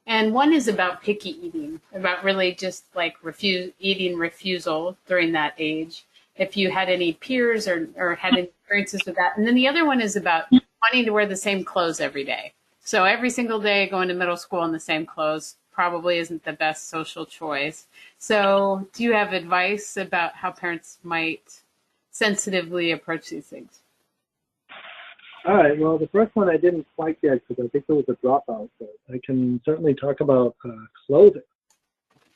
And one is about picky eating, about really just like eating refusal during that age. If you had any peers or had any experiences with that. And then the other one is about wanting to wear the same clothes every day. So every single day going to middle school in the same clothes probably isn't the best social choice. So do you have advice about how parents might sensitively approach these things? All right, well, the first one I didn't quite get because I think there was a dropout, but I can certainly talk about clothing.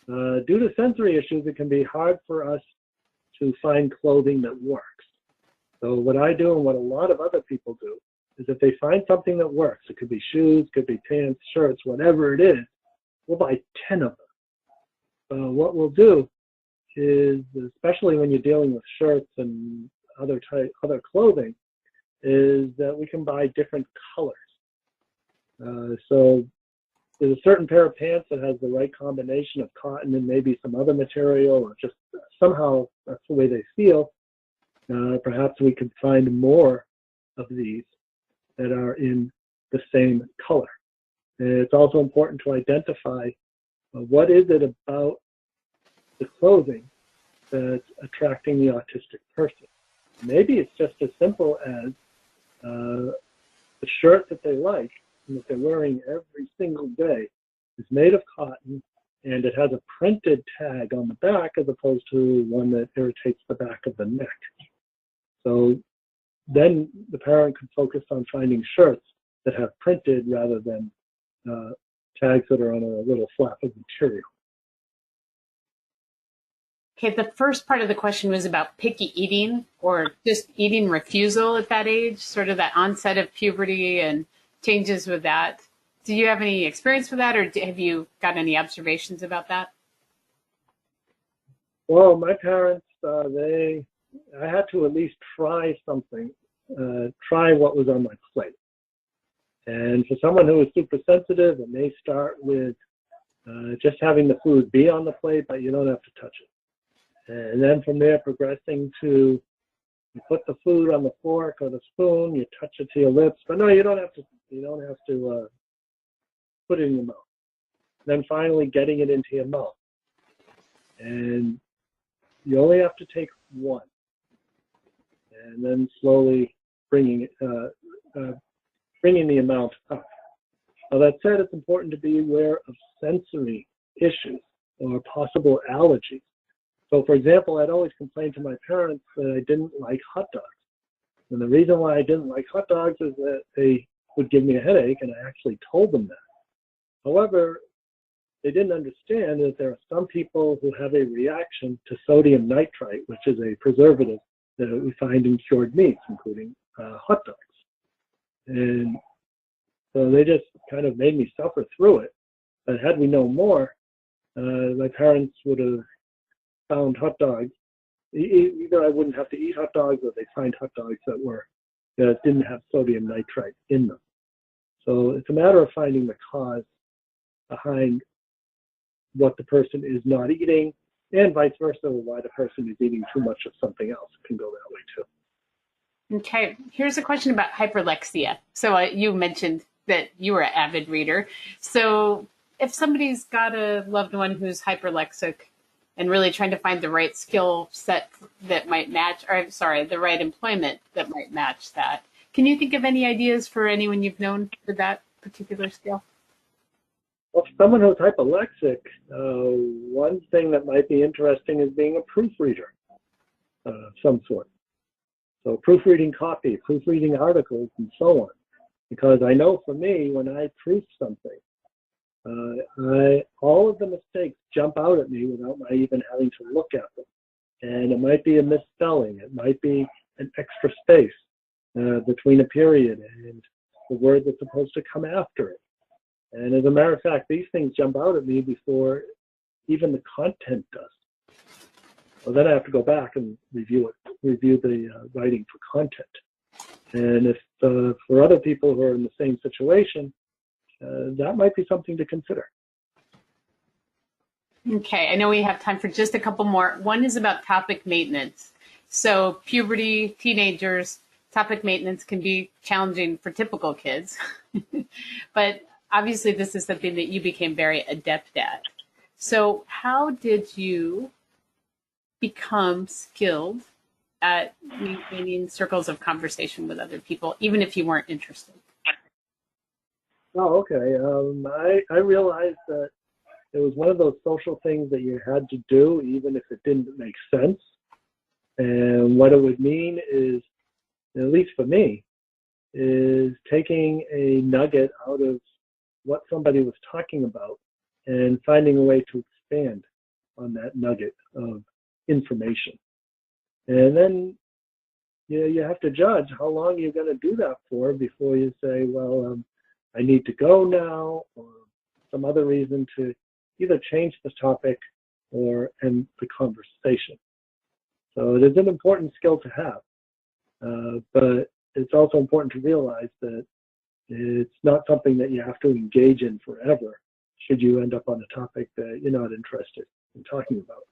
Due to sensory issues, it can be hard for us to find clothing that works. So what I do and what a lot of other people do is if they find something that works, it could be shoes, could be pants, shirts, whatever it is, we'll buy 10 of them. What we'll do is, especially when you're dealing with shirts and other clothing, is that we can buy different colors. So there's a certain pair of pants that has the right combination of cotton and maybe some other material, or just somehow that's the way they feel. Perhaps we could find more of these that are in the same color. And it's also important to identify what is it about the clothing that's attracting the autistic person. Maybe it's just as simple as the shirt that they like and that they're wearing every single day is made of cotton and it has a printed tag on the back as opposed to one that irritates the back of the neck. So then the parent can focus on finding shirts that have printed rather than tags that are on a little flap of material. Okay, the first part of the question was about picky eating or just eating refusal at that age, sort of that onset of puberty and changes with that. Do you have any experience with that, or have you got any observations about that? Well, my parents, I had to at least try something, try what was on my plate. And for someone who is super sensitive, it may start with just having the food be on the plate, but you don't have to touch it. And then from there, progressing to you put the food on the fork or the spoon, you touch it to your lips, but no, you don't have to put it in your mouth. Then finally getting it into your mouth. And you only have to take one. And then slowly bringing the amount up. Now that said, it's important to be aware of sensory issues or possible allergies. So for example, I'd always complain to my parents that I didn't like hot dogs. And the reason why I didn't like hot dogs is that they would give me a headache, and I actually told them that. However, they didn't understand that there are some people who have a reaction to sodium nitrite, which is a preservative that we find in cured meats, including hot dogs. And so they just kind of made me suffer through it. But had we known more, my parents would have found hot dogs. Either I wouldn't have to eat hot dogs, or they'd find hot dogs that didn't have sodium nitrite in them. So it's a matter of finding the cause behind what the person is not eating and vice versa, why the person is eating too much of something else. It can go that way too. Okay, here's a question about hyperlexia. So you mentioned that you were an avid reader. So if somebody's got a loved one who's hyperlexic and really trying to find the right skill set that might match, or sorry, the right employment that might match that, can you think of any ideas for anyone you've known for that particular skill? Well, for someone who's hyperlexic, one thing that might be interesting is being a proofreader of some sort. So proofreading copy, proofreading articles, and so on. Because I know for me, when I proof something, all of the mistakes jump out at me without my even having to look at them. And it might be a misspelling. It might be an extra space between a period and the word that's supposed to come after it. And as a matter of fact, these things jump out at me before even the content does. Well, then I have to go back and review the writing for content. And if for other people who are in the same situation, that might be something to consider. Okay, I know we have time for just a couple more. One is about topic maintenance. So puberty, teenagers, topic maintenance can be challenging for typical kids. But obviously this is something that you became very adept at. So how did you become skilled at maintaining circles of conversation with other people, even if you weren't interested? Oh, okay. I realized that it was one of those social things that you had to do, even if it didn't make sense. And what it would mean is, at least for me, is taking a nugget out of what somebody was talking about and finding a way to expand on that nugget of information. And then you have to judge how long you're going to do that for before you say, well, I need to go now, or some other reason to either change the topic or end the conversation. So it is an important skill to have, but it's also important to realize that it's not something that you have to engage in forever should you end up on a topic that you're not interested in talking about.